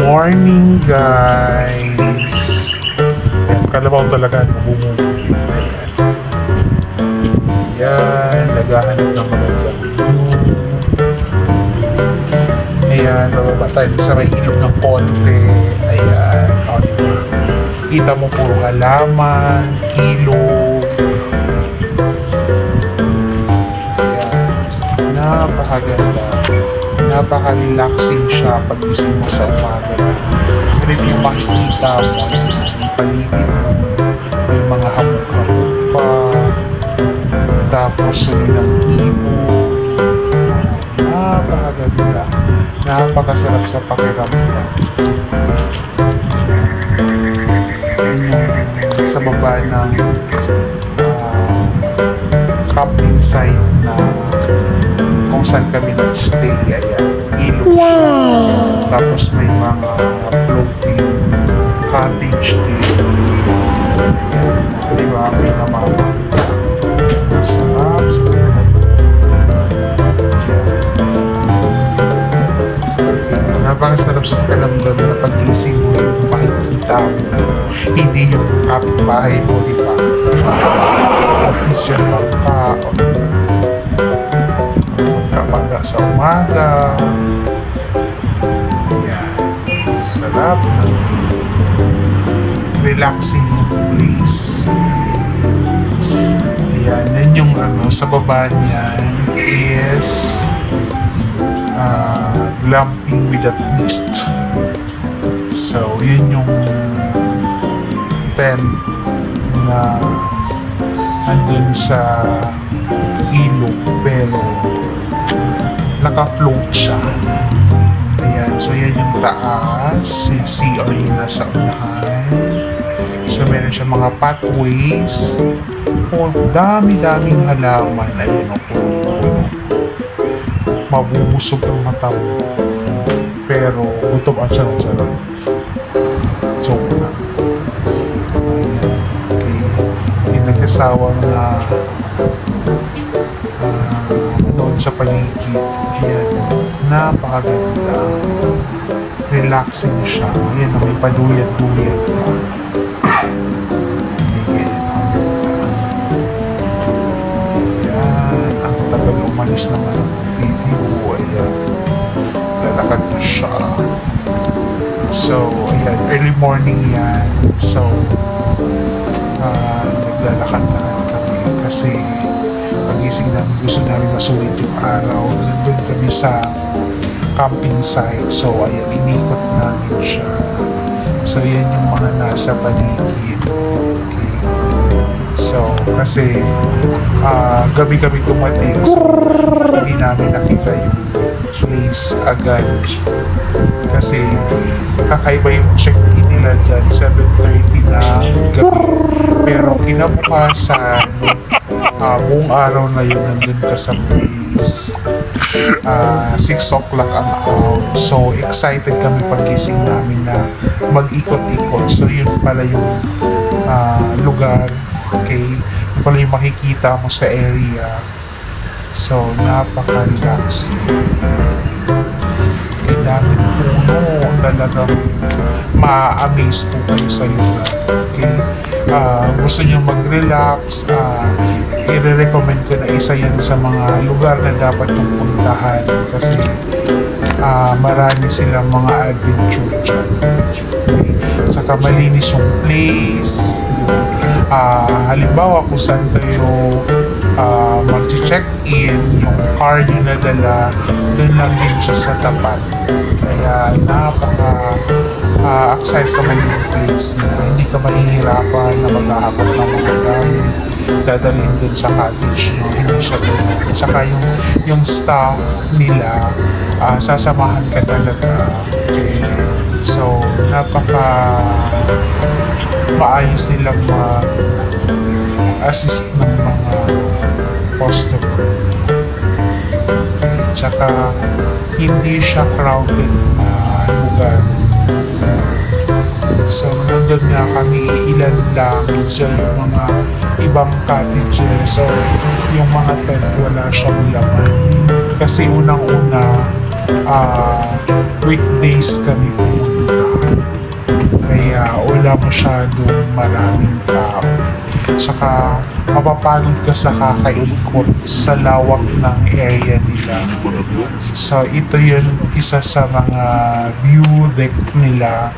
morning, guys. Yan, kalabaw talaga bumubuo. Yan, naghahanap ng magandang view. Ayan, bababa tayo sa may ilog ng konti. Ayan, o, diba? Kita mo puro halaman, ilog. Ayan, napakaganda. Napaka-relaxing siya pag gising mo sa umaga na. Pero yung makikita mo, yung paligid mo, may mga hamog-hamog pa, tapos sunod ng ibon. Napakaganda. Napakasarap sa pakiramdam. Yan yung sa baba ng camping site na kung saan kami nag-stay. Ayan, ilog siya. Tapos may mga floating cottage din. Ayan, diba? May namama. Sarap sa kanila. Napakasarap sa pakiramdam na pag-ising mo yung makikita mo. Hindi yung kapitbahay mo, diba? At least yan magkabangga sa umaga. Ayan. Sarap na relaxing place. Ayan. Yan yung sa baba niyan is glamping with at mist. So, yun yung tent na andun sa ilog pero naka-float siya. Ayan, so yan yung taas, si CR yung nasa unahan. So meron siya mga pathways. Oh, dami-daming halaman. Ayun o, puno-puno. Mabubusog ang mata mo. Pero gutom ang sarap-sarap. Joke na. Nagsasawang na doon sa paligid. Ayan, napakaganda. Relaxing siya. Ayan, may paduyat-duyat. Ayan, ang tagal umalis naman ang video. Ayan, lalakad na siya. So, ayan, early morning yan. So, naglalakad-lakad kami kasi pagising namin gusto namin masulit yung araw. Nandun kami sa camping site. So, ayan, inikot namin siya. So, yan yung mga nasa paligid. Okay. So, kasi gabi-gabi dumating. So, hindi namin nakita yung place agad. Kasi kakaiba yung check-in nila dyan, 7:30 na gabi. Pero kinabukasan, buong araw na yun nandun ka sa place. 6 o'clock ang out. So, excited kami pagising namin na mag-ikot-ikot. So, yun pala yung lugar. Okay? Yun pala yung makikita mo sa area. So, napaka-relaxing. Ang daming puno. Talagang ma-amaze po kayo sa lugar. Okay? Gusto nyo mag-relax, i-recommend ko na isa yan sa mga lugar na dapat yung puntahan kasi marami silang mga adventure dyan. Okay? Saka malinis yung place. Halimbawa kung saan kayo mag-check-in, yung car nyo na dala, dun lang din siya sa tapat. Kaya napaka-accessible yung place na hindi ka mahihirapan na maghahakot ng mga gamit, dadalhin dun sa cottage nyo, hindi siya dun. Saka yung staff nila, sasamahan ka talaga. Okay. So, maayos nilang assist ng mga customer. Tsaka hindi siya crowded na lugar. So nandun nga kami, ilan lang dyan yung mga ibang cottages. So yung mga tent wala siyang laman. Kasi unang-una weekdays kami pumunta. wala masyadong maraming tao. Saka mapapagod ka sa kakaikot sa lawak ng area nila. So ito yun, isa sa mga view deck nila.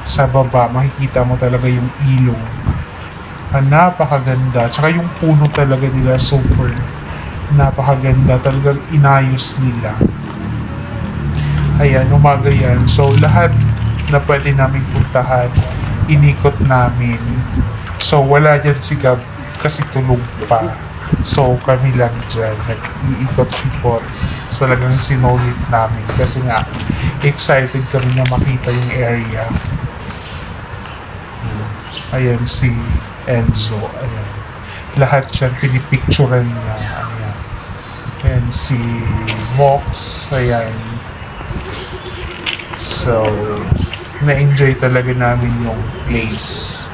Sa baba makikita mo talaga yung ilog. Napakaganda. Tsaka yung puno talaga nila super napakaganda. Talagang inayos nila. Ayan, umaga yan. So lahat na pwede namin puntahan, inikot namin. So wala dyan si Gab kasi tulog pa. So kami lang dyan, nag-iikot-ikot. Talagang sinulit namin kasi nga excited kami na makita yung area. Ayan si Enzo, ayan. Lahat yan pinipicturean niya, ayan. Ayan si Mox, ayan. So, na-enjoy talaga namin yung place.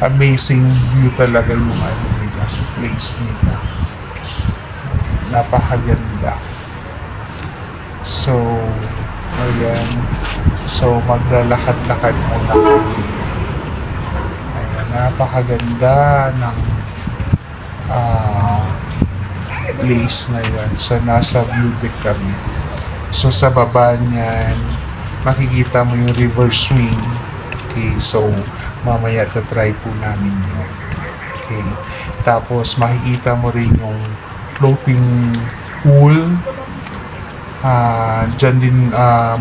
Amazing view talaga yung nila, place nila. Napakaganda. So, ayan. So, maglalakad-lakad muna kami. Ayan, napakaganda ng place na yan. So, nasa view deck kami. So, sa baba niyan, makikita mo yung river swing. Okay, so mamaya try po namin yun. Okay, tapos makikita mo rin yung floating pool. Dyan din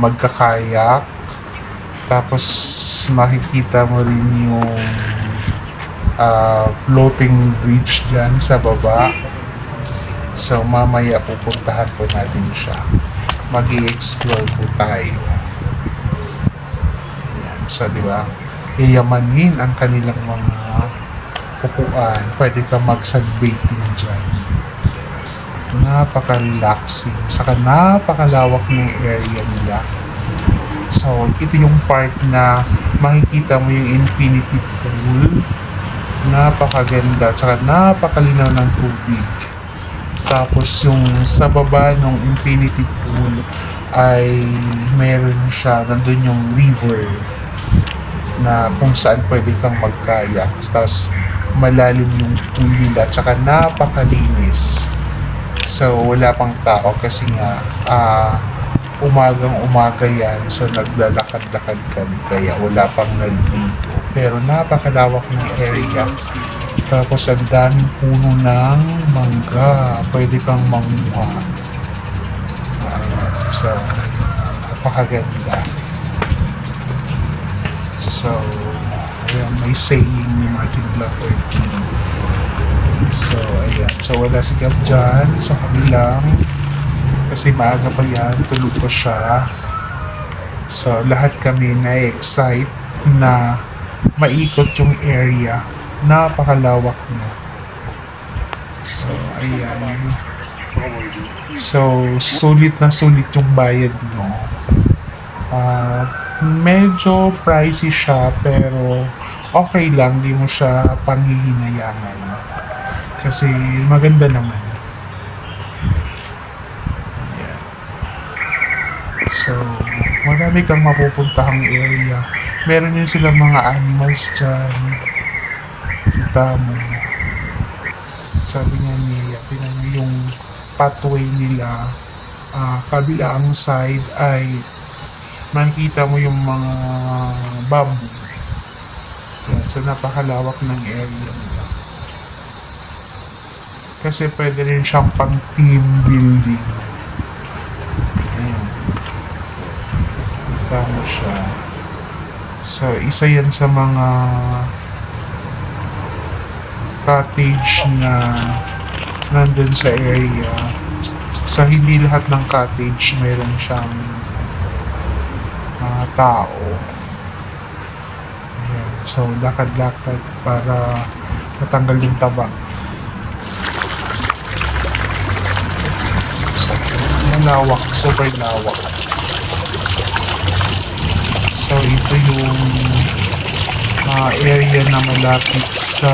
magkakayak. Tapos makikita mo rin yung floating bridge dyan sa baba. So mamaya pupuntahan po natin siya. Mag-i-explore po tayo. Yan. So, di ba? Iyamanin ang kanilang mga upuan. Pwede ka mag-sunbathing dyan. Napaka-relaxing. Saka napakalawak ng area nila. So, ito yung part na makikita mo yung infinity pool. Napakaganda. Saka napakalinaw ng tubig. Tapos yung sa baba ng infinity pool ay meron siya, nandun yung river na kung saan pwede kang magkayak. Tapos malalim yung pool nila, tsaka napakalinis. So wala pang tao kasi nga umagang-umaga yan, so naglalakad-lakad kami kaya wala pang naliligo. Pero napakalawak ng area. Tapos ang daming puno ng mangga. Pwede kang manguha. Ayan. So, napakaganda. So, ayan, may saying ni Martin Luther King. So, ayan. So, wala si Gab dyan. So, kami lang. Kasi maaga pa yan. Tulog pa siya. So, lahat kami na-excite na maikot yung area. Napakalawak na. So, ayan. So, sulit na sulit yung bayad mo. Medyo pricey siya, pero okay lang. Di mo siya panghihinayangan. Kasi maganda naman. Ayan. So, marami kang mapupuntahang area. Meron din silang mga animals dyan. Kita mo. Sabi nga niya, tinan mo yung pathway nila. Kabilang side ay makikita mo yung mga bamboo. Yan, so napakalawak ng area nila. Kasi pwede rin siyang pang team building. Ayan. Kita mo siya. So, isa yan sa mga cottage na nandun sa area. So, hindi lahat ng cottage meron siyang tao. Ayan. So, lakad-lakad para matanggal yung taba. So, malawak. Super lawak. So, ito yung area na malapit sa